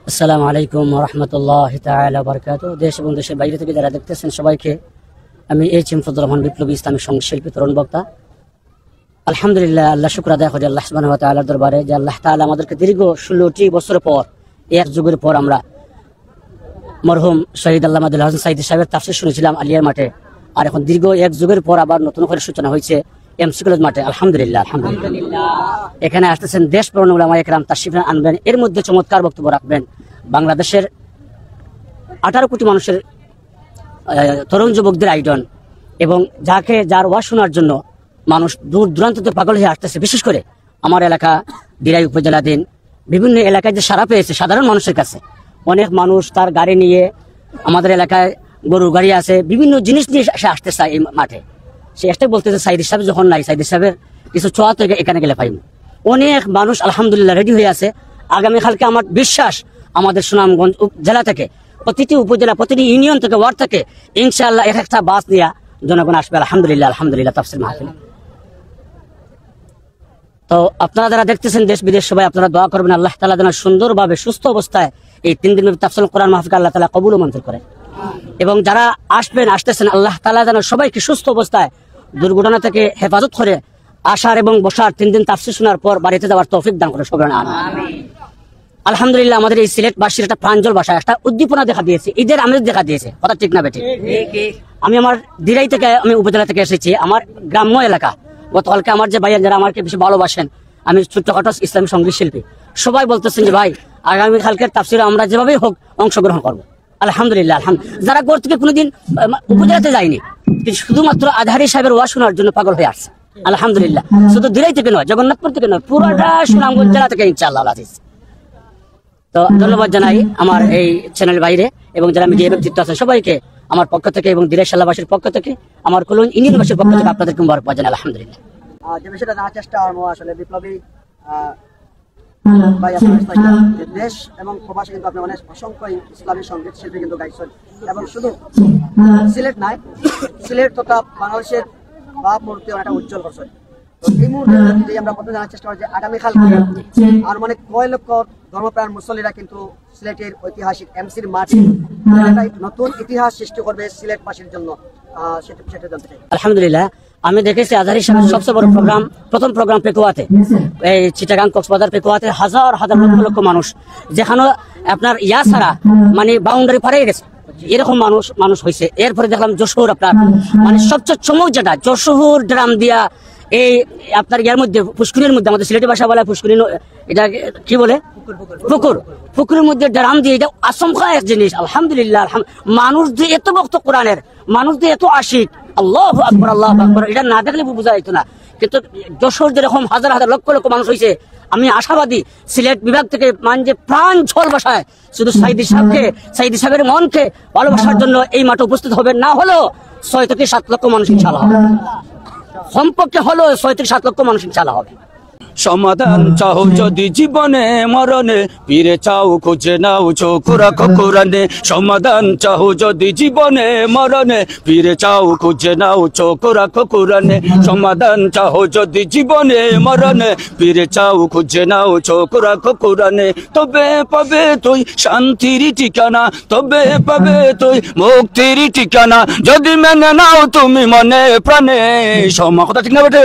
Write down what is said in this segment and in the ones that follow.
আসসালামু আলাইকুম ওয়া রাহমাতুল্লাহি তাআলা ওয়া বারাকাতুহু। দেশ এবং দেশের বাইরে থেকে যারা দেখতেছেন সবাইকে আমি এইচ.এম. ফজলুর রহমান বিপ্লবী ইসলামী সঙ্গীত শিল্পী তরুণ বক্তা। আলহামদুলিল্লাহ, আল্লাহ শুকর আদায় করি আল্লাহ সুবহানাহু ওয়া তাআলার দরবারে যে আল্লাহ তাআলা আমাদেরকে দীর্ঘ 16টি বছর পর, এক যুগের পর আমরা মরহুম শহীদ আল্লামা আব্দুল হাসান সাঈদী সাহেবের তাফসীর শুনেছিলাম আলিয়ার মাঠে, আর এখন দীর্ঘ এক যুগের পর আবার নতুন করে সূচনা হয়েছে এমসি কলেজ মাঠে। আলহামদুলিল্লাহ আলহামদুলিল্লাহ। এখানে আসতেছেন দেশ প্রাণ উলামায়ে কেরাম, তাশরিফ আনবেন, এর মধ্যে চমৎকার বক্তব্য রাখবেন বাংলাদেশের 18 কোটি মানুষের তরুণ যুবকদের আইডন, এবং যার ওয়াজ শোনার জন্য মানুষ দূর দূরান্ততে পাগল হয়ে আসতেছে। বিশেষ করে আমার এলাকা দিরাই উপজেলাধীন বিভিন্ন এলাকায় যে সারা পেয়েছে সাধারণ মানুষের কাছে, অনেক মানুষ তার গাড়ি নিয়ে, আমাদের এলাকায় গরুর গাড়ি আছে, বিভিন্ন জিনিস নিয়ে সে আসতে চায় এই মাঠে। সে একটাই বলতেছে, সাঈদী সাহেব যখন নাই, সাঈদী সাহেবের কিছু ছোঁয়া থেকে এখানে গেলে পাইনি। অনেক মানুষ আলহামদুলিল্লাহ রেডি হয়ে আছে। আগামীকালকে আমার বিশ্বাস আমাদের সুনামগঞ্জ জেলা থেকে, প্রতিটি উপজেলা, প্রতিটি ইউনিয়ন থেকে, ওয়ার্ড থেকে ইনশাআল্লাহ এক একটা বাস নিয়ে জনগণ আসবে। আলহামদুলিল্লাহ আলহামদুলিল্লাহ। তাফসীর মাহফিল তো আপনারা যারা দেখতেছেন দেশ বিদেশ, সবাই আপনারা দোয়া করবেন আল্লাহ তাআলা যেন সুন্দরভাবে সুস্থ অবস্থায় এই 3 দিনের তাফসীর কোরআন মাহফিল আল্লাহ তাআলা কবুল ও মঞ্জুর করে, এবং যারা আসতেছেন আল্লাহ তাআলা যেন সবাইকে সুস্থ অবস্থায় দুর্ঘটনা থেকে হেফাজত করে আসার এবং বসার 3 দিন তাফসীর শোনার পর বাড়িতে যাওয়ার তৌফিক দান করে সবাই আমিন। আলহামদুলিল্লাহ, আমাদের এই সিলেটবাসীর একটা প্রাঞ্জল ভাষা, একটা উদ্দীপনা দেখা দিয়েছে, ঈদের আমেজ দেখা দিয়েছে। কথা ঠিক না বেঠিক? আমি আমার দিরাই থেকে, আমি উপজেলা থেকে এসেছি, আমার গ্রাম্য এলাকা। গতকালকে আমার যে ভাইয়া যারা আমাকে বেশি ভালোবাসেন, আমি ছোট্টখাটো ইসলামী সঙ্গীত শিল্পী, সবাই বলতেছেন যে ভাই আগামীকালকের তাফসীরে আমরা যেভাবেই হোক অংশগ্রহণ করবো। আলহামদুলিল্লাহ যারা ঘর থেকে কোনোদিন উপজেলাতে যায়নি, শুধুমাত্র আজহারী সাহেবের ওয়াজ শোনার জন্য পাগল হয়ে আসছে। আলহামদুলিল্লাহ, শুধু দিরাই থেকে নয়, জগন্নাথপুর থেকে নয়, পুরোটা সুনামগঞ্জ জেলা থেকে ইনশাআল্লাহ আজিজ। তো ধন্যবাদ জানাই আমার এই চ্যানেল বাইরে এবং যারা মিডিয়া ব্যক্তিত্ব আছেন সবাইকে আমার পক্ষ থেকে, এবং দিরাই শাল্লাবাসীর পক্ষ থেকে, আমার কলুন ইউনিয়নবাসীর পক্ষ থেকে আপনাদেরকে মুবারকবাদ জানাই। আলহামদুলিল্লাহ। যে বিষয়টা জানার চেষ্টা করবো আসলে বিপ্লবী দেশ এবং প্রবাসী কিন্তু আপনি অনেক অসংখ্য ইসলামী সঙ্গীত শিল্পী কিন্তু গাইছেন, এবং শুধু সিলেট নাই, সিলেট তথা বাংলাদেশের ভাবমূর্তি অনেকটা উজ্জ্বল করছেন। তো এই মুহূর্তে যদি আমরা প্রথমে জানার চেষ্টা করি যে আগামীকালকে আর মানে কয় লক্ষ ধর্মপ্রাণ মুসল্লিরা কিন্তু সিলেটের ঐতিহাসিক এমসির মাঠে নতুন ইতিহাস সৃষ্টি করবে সিলেটবাসীর জন্য, সেটা জানতে চাই। আলহামদুলিল্লাহ, আমি দেখেছি আজহারী সাহেবের সবচেয়ে বড় প্রোগ্রাম, প্রথম প্রোগ্রাম পেকুয়াতে, এই চিটাগাং কক্সবাজার পেকুয়াতে হাজার হাজার লক্ষ লক্ষ মানুষ, যেখানে আপনার ইয়া ছাড়া মানে বাউন্ডারি পাড়িয়ে গেছে, এরকম মানুষ হয়েছে। এরপরে দেখলাম যশোর, আপনার মানে সবচেয়ে চমক যেটা যশোর ড্রাম দিয়া, এই আপনার ইয়ার মধ্যে পুষ্করির মধ্যে, আমাদের সিলেটি ভাষা বলা পুষ্করি, এটা কি বলে পুকুরের মধ্যে ড্রাম দিয়ে, এটা আচমকা এক জিনিস। আলহামদুলিল্লাহ, মানুষ দিয়ে এত ভক্ত কোরআনের, মানুষ দিয়ে এত আশিক, আল্লাহু আকবার আল্লাহু আকবার, এটা না দেখলে বোঝা যেত না। কিন্তু যশোর যেরকম হাজার হাজার লক্ষ লক্ষ মানুষ হয়েছে, আমি আশাবাদী সিলেট বিভাগ থেকে যে প্রাণ ঝোল বসায় শুধু সাঈদী সাহেবের মনকে ভালোবাসার জন্য এই মাঠে উপস্থিত হবে, না হলো 6 থেকে 7 লক্ষ মানুষ ইনশাআল্লাহ হবে, সম্পর্কে হলো 6 থেকে 7 লক্ষ মানুষ ইনশাআল্লাহ হবে। সমাধান চাও যদি জীবনে মরণে, ফিরে চাও খুঁজে নাও চোখ রাখো কোরআনে। সমাধান চাও যদি জীবনে মরণে, ফিরে চাও খুঁজে নাও চোখ রাখো কোরআনে। সমাধান চাও যদি জীবনে মরণে, ফিরে চাও খুঁজে নাও চোখ রাখো কোরআনে। তবে পাবে তুই শান্তির ঠিকানা, তবে পাবে তুই মুক্তির ঠিকানা, যদি মেনে নাও তুমি মনে প্রাণে। কথা ঠিক না বেটে?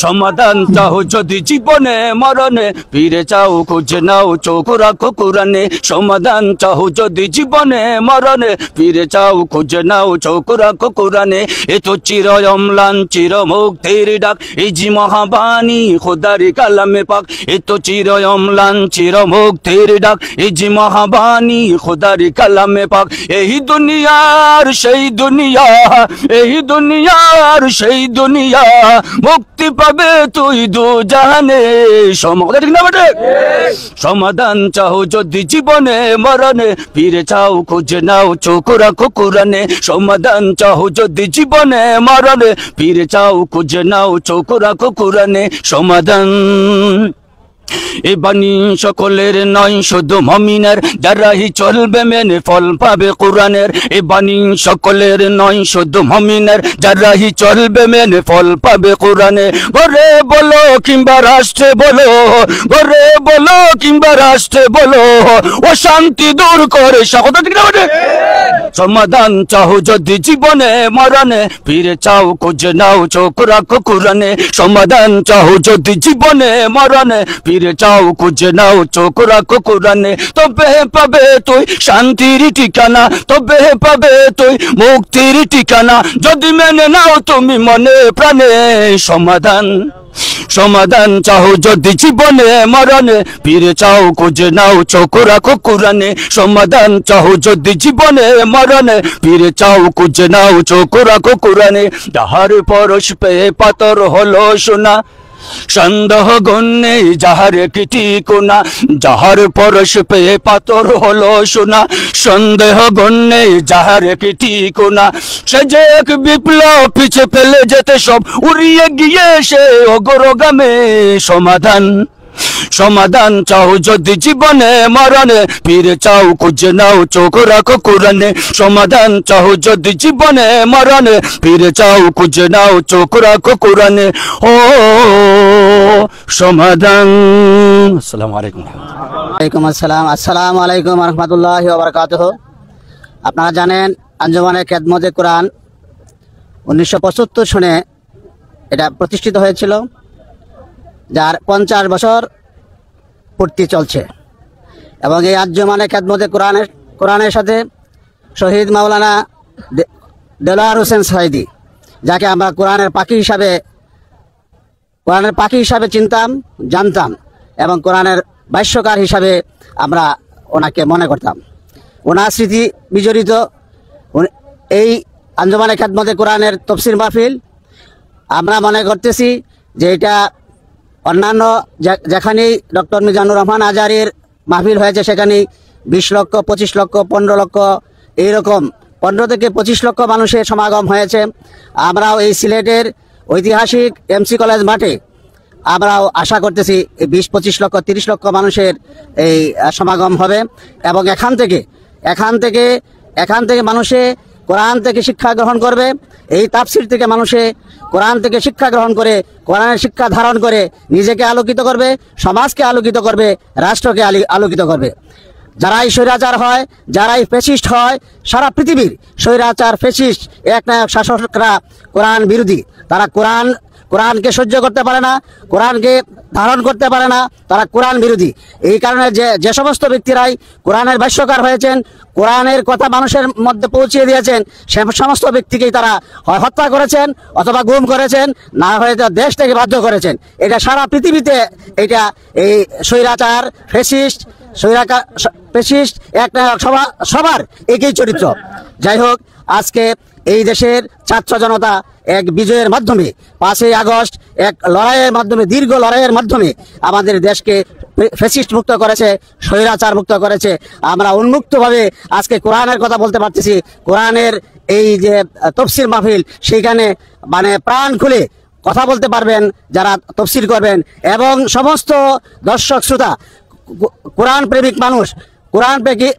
সমাধান চাও যদি জীবনে মরণে, ফিরে চাও খুঁজে নাও চোখ রাখো কোরআনে। সমাধান চাও যদি জীবনে মরণে, ফিরে চাও খুঁজে নাও চোখ রাখো কোরআনে। এ তো চির অম্লান চির মুক্তির ডাক, এই জি মহাবাণী খোদারি কালামে পাক। এ তো চির অম্লান চির মুক্তির ডাক, এই জি মহাবাণী খোদারি কালামে পাক। এই দুনিয়ার সেই দুনিয়া, এই দুনিয়ার সেই দুনিয়া, মুক্তি পাবে তুই দু জাহানে। ঠিক না বেটে? সমাধান চাও যদি জীবনে মরণে, ফিরে চাও খুঁজে নাও চোখ রাখো কোরআনে। সমাধান চাও যদি জীবনে মরণে, ফিরে চাও খুঁজে নাও চোখ রাখো কোরআনে। সমাধান এ বাণী সকলের নয় শুধু মুমিনের, যারাই চলবে মেনে ফল পাবে কোরআনের। এ বাণী সকলের নয় শুধু মুমিনের, যারাই চলবে মেনে ফল পাবে কোরআনে। ঘরে বলো কিংবা রাষ্ট্রে বলো, ঘরে বলো কিংবা রাষ্ট্রে বলো, ও শান্তি দূর করে সমাধান চাও যদি জীবনে মরণে, ফিরে চাও খুঁজে নাও চোখ রাখো কোরআনে। সমাধান চাও যদি জীবনে মরণে, ফিরে চাও খুঁজে নাও চোখ রাখো কোরআনে। তবে পাবে তুই শান্তির ঠিকানা, তবে পাবে তুই মুক্তির ঠিকানা, যদি মেনে নাও তুমি মনে প্রাণে। সমাধান সমাধান চাও যদি জীবনে মরণে, ফিরে চাও খুঁজে নাও চোখ রাখো কোরআনে। সমাধান চাও যদি জীবনে মরণে, ফিরে চাও খুঁজে নাও চোখ রাখো কোরআনে। যাহার পরশ পেয়ে পাথর হলো সোনা, সন্দেহ গণ্যে যাহার কিটি কোনা। যাহার পরশ পেয়ে পাথর হলো সোনা, সন্দেহ গণ্যে যাহার কিটি কোনা। সে যে এক বিপ্লব পিছে ফেলে যেতে সব উড়িয়ে গিয়ে সে অগ্রগামে। সমাধান সমাধান চাও যদি জীবনে মরণে, ফিরে চাও খুঁজে নাও চোখ রাখো কোরআনে। সমাধান চাও যদি জীবনে মরণে, ফিরে চাও খুঁজে নাও চোখ রাখো কোরআনে। ও সমাধান। আসসালামু আলাইকুম। ওয়ালাইকুম আসসালাম। আসসালামু আলাইকুম রহমতুল্লাহি ওয়া বারাকাতুহু। আপনারা জানেন আঞ্জুমানে খেদমতে কোরআন 1975 সনে এটা প্রতিষ্ঠিত হয়েছিল, যার 50 বছর পূর্তি চলছে। এবং এই আঞ্জুমানে খেদমতে কোরআনের সাথে শহীদ মাওলানা দেলোয়ার হোসেন সাইদি, যাকে আমরা কোরআনের পাখি হিসাবে চিনতাম, জানতাম, এবং কোরআনের ভাষ্যকার হিসাবে আমরা ওনাকে মনে করতাম। ওনার স্মৃতি বিজড়িত এই আঞ্জুমানে খেদমতে কোরআনের তফসির মাহফিল আমরা মনে করতেছি যে এটা অন্যান্য যেখানেই ডক্টর মিজানুর রহমান আজারির মাহফিল হয়েছে সেখানেই 20 লক্ষ, 25 লক্ষ, 15 লক্ষ, এইরকম 15 থেকে 25 লক্ষ মানুষের সমাগম হয়েছে। আমরাও এই সিলেটের ঐতিহাসিক এমসি কলেজ মাঠে আমরাও আশা করতেছি 20-25 লক্ষ, 30 লক্ষ মানুষের এই সমাগম হবে। এবং এখান থেকে মানুষে কোরআন থেকে শিক্ষা গ্রহণ করবে। এই তাফসির থেকে মানুষে কোরআন থেকে শিক্ষা গ্রহণ করে, কোরআনের শিক্ষা ধারণ করে নিজেকে আলোকিত করবে, সমাজকে আলোকিত করবে, রাষ্ট্রকে আলোকিত করবে। যারাই স্বৈরাচার হয়, যারাই ফ্যাসিস্ট হয়, সারা পৃথিবীর স্বৈরাচার, ফ্যাসিস্ট, একনায়ক শাসকরা কোরআন বিরোধী। তারা কোরআনকে সহ্য করতে পারে না, কোরআনকে ধারণ করতে পারে না, তারা কোরআন বিরোধী। এই কারণে যে সমস্ত ব্যক্তিরাই কোরআনের ভাষ্যকার হয়েছেন, কোরআনের কথা মানুষের মধ্যে পৌঁছিয়ে দিয়েছেন, সে সমস্ত ব্যক্তিকেই তারা হয় হত্যা করেছেন অথবা গুম করেছেন, না হয়তো দেশ থেকে বাধ্য করেছেন। এটা সারা পৃথিবীতে এটা এই স্বৈরাচার, ফ্যাসিস্ট একটা সবার একই চরিত্র। যাই হোক, আজকে এই দেশের ছাত্র জনতা এক বিজয়ের মাধ্যমে, 5ই আগস্ট এক লড়াইয়ের মাধ্যমে, দীর্ঘ লড়াইয়ের মাধ্যমে আমাদের দেশকে ফ্যাসিস্ট মুক্ত করেছে, স্বৈরাচার মুক্ত করেছে। আমরা উন্মুক্তভাবে আজকে কোরআনের কথা বলতে পারতেছি। কোরআনের এই যে তফসির মাহফিল, সেইখানে মানে প্রাণ খুলে কথা বলতে পারবেন যারা তফসির করবেন, এবং সমস্ত দর্শক শ্রোতা কোরআন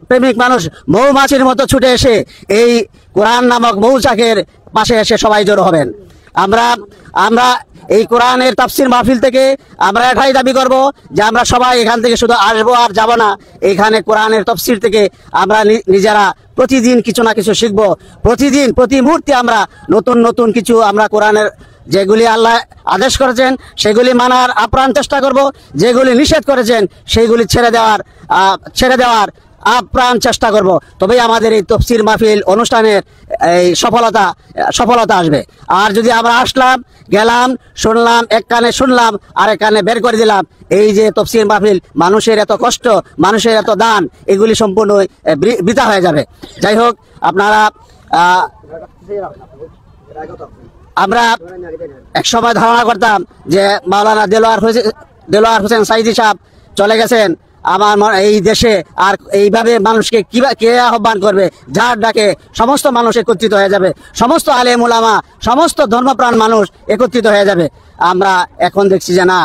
প্রেমিক মানুষ মৌমাছির মতো ছুটে এসে এই কোরআন নামক মৌচাকের পাশে এসে সবাই জড়ো হবেন। আমরা এই কোরআনের তাফসির মাহফিল থেকে আমরা এটাই দাবি করব যে আমরা সবাই এখান থেকে শুধু আসবো আর যাব না, এখানে কোরআনের তাফসির থেকে আমরা নিজেরা প্রতিদিন কিছু না কিছু শিখবো। প্রতি মুহূর্তে আমরা নতুন কিছু আমরা কোরআনের যেগুলি আল্লাহ আদেশ করেছেন সেগুলি মানার আপ্রাণ চেষ্টা করব, যেগুলি নিষেধ করেছেন সেইগুলি ছেড়ে দেওয়ার আপ্রাণ চেষ্টা করব। তবেই আমাদের এই তফসির মাহফিল অনুষ্ঠানের এই সফলতা আসবে। আর যদি আমরা গেলাম, শুনলাম, এক কানে শুনলাম আর এক কানে বের করে দিলাম, এই যে তফসির মাহফিল, মানুষের এত কষ্ট, মানুষের এত দান, এগুলি সম্পূর্ণ বৃথা হয়ে যাবে। যাই হোক, আমরা এক সময় ধারণা করতাম যে মাওলানা দেলোয়ার হোসেন সাইদি সাহেব চলে গেছেন আমার এই দেশে, আর এইভাবে মানুষকে কে আহ্বান করবে? যার ডাকে সমস্ত মানুষ একত্রিত হয়ে যাবে, সমস্ত আলেম উলামা, সমস্ত ধর্মপ্রাণ মানুষ একত্রিত হয়ে যাবে। আমরা এখন দেখছি যে না,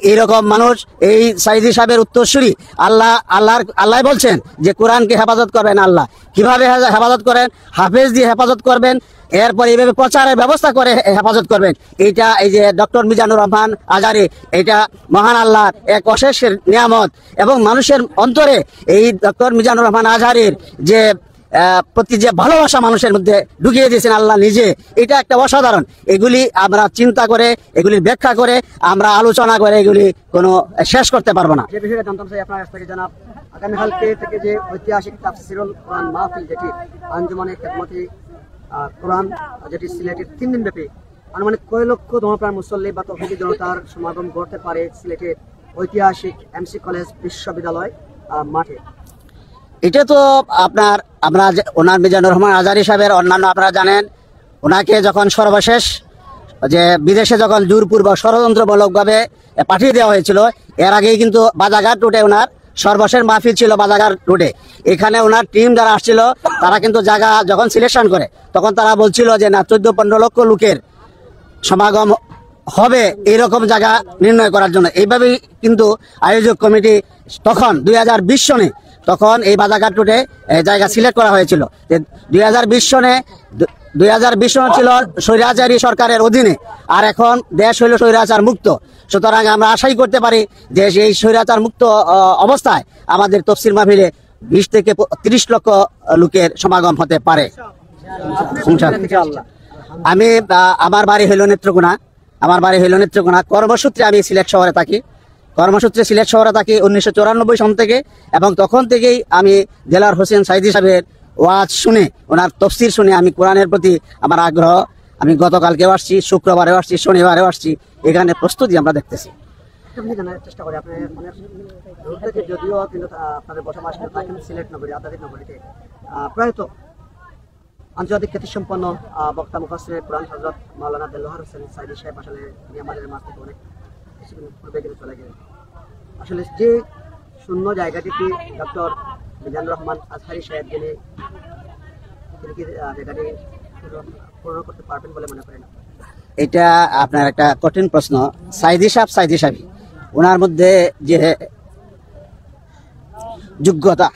এইরকম মানুষ এই সাইদি সাহেবের উত্তরসূরি। আল্লাহ বলছেন যে কোরআনকে হেফাজত করবেন। আল্লাহ কিভাবে হেফাজত করেন? হাফেজ দিয়ে হেফাজত করবেন, এরপর এইভাবে প্রচারের ব্যবস্থা করে হেফাজত করবেন। এইটা এই যে ডক্টর মিজানুর রহমান আজহারী, এটা মহান আল্লাহর এক অশেষ নিয়ামত, এবং মানুষের অন্তরে এই ডক্টর মিজানুর রহমান আজহারীর যে প্রতি যে ভালোবাসা মানুষের মধ্যে ঢুকিয়ে দিয়েছেন আল্লাহ নিজে, এটা একটা অসাধারণ। এগুলি আমরা চিন্তা করে, এগুলির ব্যাখ্যা করে, আমরা আলোচনা করে এগুলি কোনো শেষ করতে পারবো না। যে বিষয়টা জানতাম চাই আপনার কাছ থেকে জানাব, আগামীকালকে থেকে যে ঐতিহাসিক তাফসিরুল কোরআন মাহফিল, যেটি আঞ্জুমানে খেদমতি কোরআন, যেটি সিলেটের 3 দিন ব্যাপী, আনুমানিক কয় লক্ষ ধর্মপ্রাণ মুসল্লি বা তৌহিদি জনতার সমাগম করতে পারে সিলেটের ঐতিহাসিক এমসি কলেজ বিশ্ববিদ্যালয় মাঠে? এটা তো আমরা ওনার মিজানুর রহমান আজহারী সাহেবের অন্যান্য আপনারা জানেন, ওনাকে যখন সর্বশেষ যে বিদেশে যখন জোরপূর্বক ষড়যন্ত্রমূলকভাবে পাঠিয়ে দেওয়া হয়েছিল, এর আগেই কিন্তু বাজারঘাট রুটে ওনার সর্বশেষ মাহফিল ছিল। বাজারঘাট রুটে এখানে ওনার টিম যারা আসছিল, তারা কিন্তু জায়গা যখন সিলেকশন করে তখন তারা বলছিল যে না 14-15 লক্ষ লোকের সমাগম হবে, এইরকম জায়গা নির্ণয় করার জন্য। এইভাবেই কিন্তু আয়োজক কমিটি তখন 2020 সনে তখন এই বাজারঘাট রুটে জায়গা সিলেক্ট করা হয়েছিল। যে 2020 সনে ছিল স্বৈরাচারী সরকারের অধীনে, আর এখন দেশ হইল স্বৈরাচার মুক্ত। সুতরাং আমরা আশাই করতে পারি যে এই স্বৈরাচার মুক্ত অবস্থায় আমাদের তফসির মাহফিলে 20 থেকে 30 লক্ষ লোকের সমাগম হতে পারে। আমি আমার বাড়ি হইল নেত্রকোনা। কর্মসূত্রে আমি সিলেট শহরে থাকি। 1994 সন থেকে, এবং তখন থেকেই আমি দেলাওয়ার হোসেন সাইদি সাহেবের ওয়াজ শুনে, ওনার তফসির শুনে আমি কোরআনের প্রতি আমার আগ্রহ। আমি গতকালকেও আসছি, শুক্রবারেও আসছি, শনিবারেও আসছি। এখানে প্রস্তুতি আমরা দেখতেছি। জানার চেষ্টা করি, আপনি যদিও কিন্তু আপনাদের বসবাস থাকেন সিলেট নগরী, আদাদিক নগরীতে, প্রয়াত আন্তর্জাতিক খ্যাতিসম্পন্ন বক্তা মুফাসসির কোরআন হযরত মাওলানা দেলোয়ার হোসেন সাইদি সাহেব আসলে আমাদের মাঝ থেকে অনেক কিছুদিন পূর্বে কিন্তু চলে গেলেন। আসলে যে শূন্য জায়গাটিতে ডক্টর মিজানুর রহমান আজহারী সাহেব তিনি কি জায়গাটি পূরণ করতে পারবেন বলে মনে করেন? এটা আপনার একটা কঠিন প্রশ্ন। সাইদি সাহেব ওনার মধ্যে যে যোগ্যতা,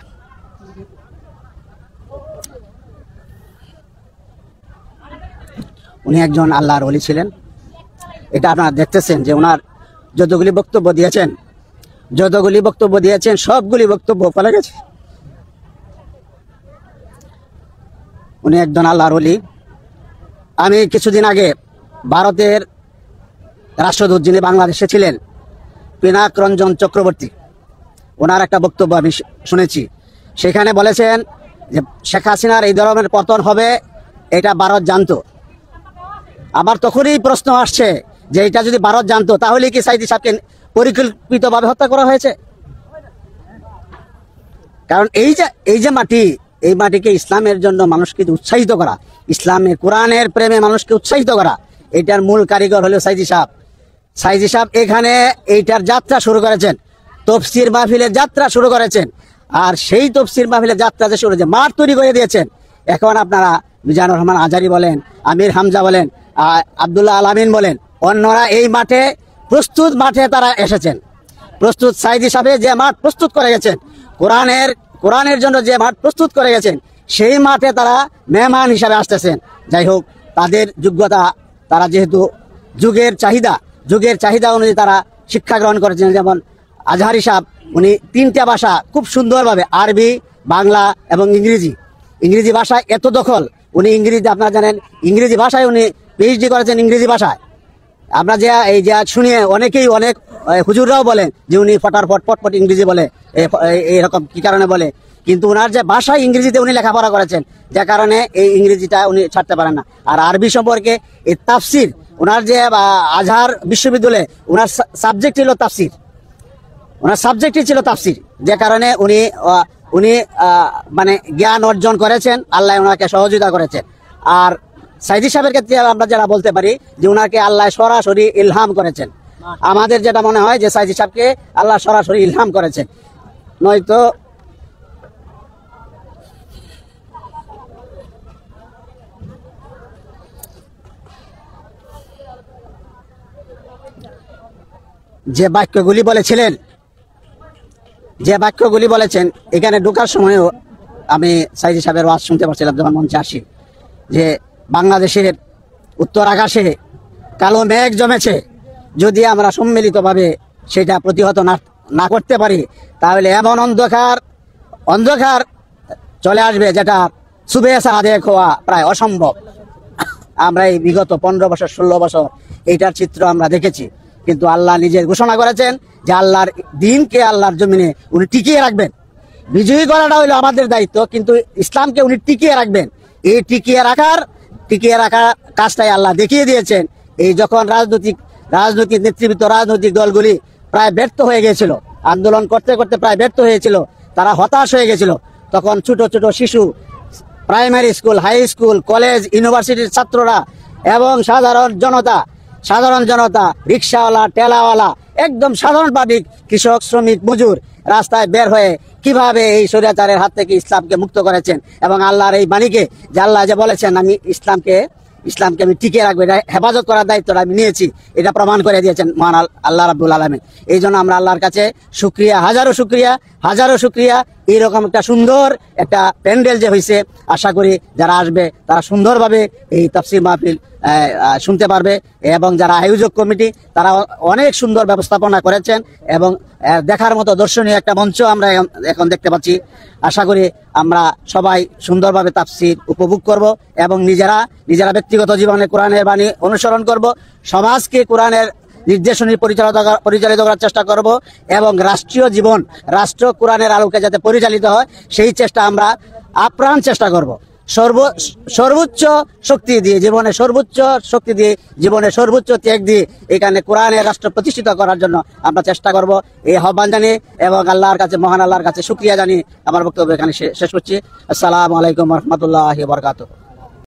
উনি একজন আল্লাহর ওলি ছিলেন। এটা আপনারা দেখতেছেন যে ওনার যতগুলি বক্তব্য দিয়েছেন সবগুলি বক্তব্য ফলে গেছে। উনি একজন আল্লাহর ওলি। আমি কিছুদিন আগে ভারতের রাষ্ট্রদূত যিনি বাংলাদেশে ছিলেন, পিনাক রঞ্জন চক্রবর্তী, ওনার একটা বক্তব্য আমি শুনেছি। সেখানে বলেছেন যে শেখ হাসিনার এই ধরনের পতন হবে, এটা ভারত জানতো। আমার তখনই প্রশ্ন আসছে যে এটা যদি ভারত জানতো, তাহলে কি সাইদি সাহেবকে পরিকল্পিতভাবে হত্যা করা হয়েছে? কারণ এই যে মাটি, এই মাটিকে ইসলামের জন্য মানুষকে উৎসাহিত করা, ইসলামের কোরআনের প্রেমে মানুষকে উৎসাহিত করা, এটার মূল কারিগর হলো সাইদি সাহেব। এখানে এইটার যাত্রা শুরু করেছেন, তফসির মাহফিলের যাত্রা শুরু করেছেন। আর সেই তফসির মাহফিলের যাত্রা যে শুরু হয়েছে, মাঠ তৈরি করে দিয়েছেন। এখন আপনারা মিজানুর রহমান আজহারী বলেন, আমির হামজা বলেন, আব্দুল্লাহ আলামিন বলেন, অন্যরা এই প্রস্তুত মাঠে তারা এসেছেন। প্রস্তুত সাইদি সাহেব যে মাঠ প্রস্তুত করে গেছেন, কোরআনের জন্য যে মাঠ প্রস্তুত করে গেছেন, সেই মাঠে তারা মেহমান হিসাবে আসতেছেন। যাই হোক, তাদের যোগ্যতা, তারা যেহেতু যুগের চাহিদা অনুযায়ী তারা শিক্ষা গ্রহণ করেছেন। যেমন আজহারী সাহেব, উনি 3টা ভাষা খুব সুন্দরভাবে, আরবি, বাংলা এবং ইংরেজি ভাষায় এত দখল। উনি আপনারা জানেন, ইংরেজি ভাষায় উনি পিএইচডি করেছেন। ইংরেজি ভাষায় আমরা এই যে শুনিয়ে অনেকেই, অনেক হুজুররাও বলেন যে উনি পটপট ইংরেজি বলে, এরকম কি কারণে বলে। কিন্তু ওনার যে ভাষা, ইংরেজিতে উনি লেখাপড়া করেছেন, যে কারণে এই ইংরেজিটা উনি ছাড়তে পারেন না। আর আরবি সম্পর্কে এই তাফসির, ওনার যে আজহার বিশ্ববিদ্যালয়ে ওনার সাবজেক্টই ছিল তাফসির, যে কারণে উনি মানে জ্ঞান অর্জন করেছেন, আল্লাহ ওনাকে সহযোগিতা করেছেন। আর সাইদি সাহেবের ক্ষেত্রে আমরা যারা বলতে পারি যে ওনাকে আল্লাহ সরাসরি ইলহাম করেছেন। আমাদের যেটা মনে হয় যে সাইদি সাহেবকে আল্লাহ সরাসরি ইলহাম করেছেন, নয়তো যে বাক্যগুলি বলেছিলেন, যে বাক্যগুলি বলেছেন, এখানে ঢোকার সময়ও আমি সাইদি সাহেবের ওয়াজ শুনতে পারছিলাম যখন মঞ্চে আসি, যে বাংলাদেশের উত্তর আকাশে কালো মেঘ জমেছে, যদি আমরা সম্মিলিতভাবে সেটা প্রতিহত না করতে পারি তাহলে এমন অন্ধকার চলে আসবে যেটা সুবে সাদেক হওয়া প্রায় অসম্ভব। আমরা এই বিগত 15 বছর 16 বছর এইটার চিত্র আমরা দেখেছি, কিন্তু আল্লাহ নিজের ঘোষণা করেছেন যে আল্লাহর দিনকে আল্লাহর জমিনে উনি টিকিয়ে রাখবেন। বিজয়ী করাটা হইলো আমাদের দায়িত্ব, কিন্তু ইসলামকে উনি টিকিয়ে রাখবেন। এই টিকিয়ে রাখার কাজটাই আল্লাহ দেখিয়ে দিয়েছেন। এই যখন রাজনৈতিক নেতৃত্ব, রাজনৈতিক দলগুলি প্রায় ব্যর্থ হয়ে গিয়েছিল, আন্দোলন করতে করতে প্রায় ব্যর্থ হয়েছিল, তারা হতাশ হয়ে গেছিল, তখন ছোট ছোট শিশু, primary school, high school, college, ইউনিভার্সিটির ছাত্ররা এবং সাধারণ জনতা, রিক্সাওয়ালা, ঠেলাওয়ালা, একদম সাধারণ পাবলিক, কৃষক, শ্রমিক, মজুর রাস্তায় বের হয়ে কিভাবে এই স্বৈরাচারের হাত থেকে ইসলামকে মুক্ত করেছেন এবং আল্লাহর এই বাণীকে, যে আল্লাহ যে বলেছেন আমি ইসলামকে আমি টিকিয়ে রাখবো, এটা হেফাজত করার দায়িত্বটা আমি নিয়েছি, এটা প্রমাণ করে দিয়েছেন মহান আল্লাহ রাব্বুল আলামিন। এই জন্য আমরা আল্লাহর কাছে শুকরিয়া, হাজারো শুকরিয়া। এইরকম একটা সুন্দর একটা প্যান্ডেল যে হয়েছে, আশা করি যারা আসবে তারা সুন্দরভাবে এই তাফসীর মাহফিল শুনতে পারবে, এবং যারা আয়োজক কমিটি তারা অনেক সুন্দর ব্যবস্থাপনা করেছেন এবং দেখার মতো দর্শনীয় একটা মঞ্চ আমরা এখন দেখতে পাচ্ছি। আশা করি আমরা সবাই সুন্দরভাবে তাফসীর উপভোগ করব এবং নিজেরা ব্যক্তিগত জীবনে কোরআনের বাণী অনুসরণ করব, সমাজকে কোরআনের নির্দেশনী পরিচালিত করার চেষ্টা করব এবং রাষ্ট্র কোরআনের আলোকে যাতে পরিচালিত হয় সেই চেষ্টা আমরা আপ্রাণ চেষ্টা করব। সর্বোচ্চ শক্তি দিয়ে, জীবনে সর্বোচ্চ ত্যাগ দিয়ে এখানে কোরআনের রাষ্ট্র প্রতিষ্ঠিত করার জন্য আমরা চেষ্টা করব। এই আহ্বান জানিয়ে এবং মহান আল্লাহর কাছে শুকরিয়া জানিয়ে আমার বক্তব্য এখানে শেষ করছি। আসসালামু আলাইকুম ওয়া রাহমাতুল্লাহি ওয়া বারাকাতুহু।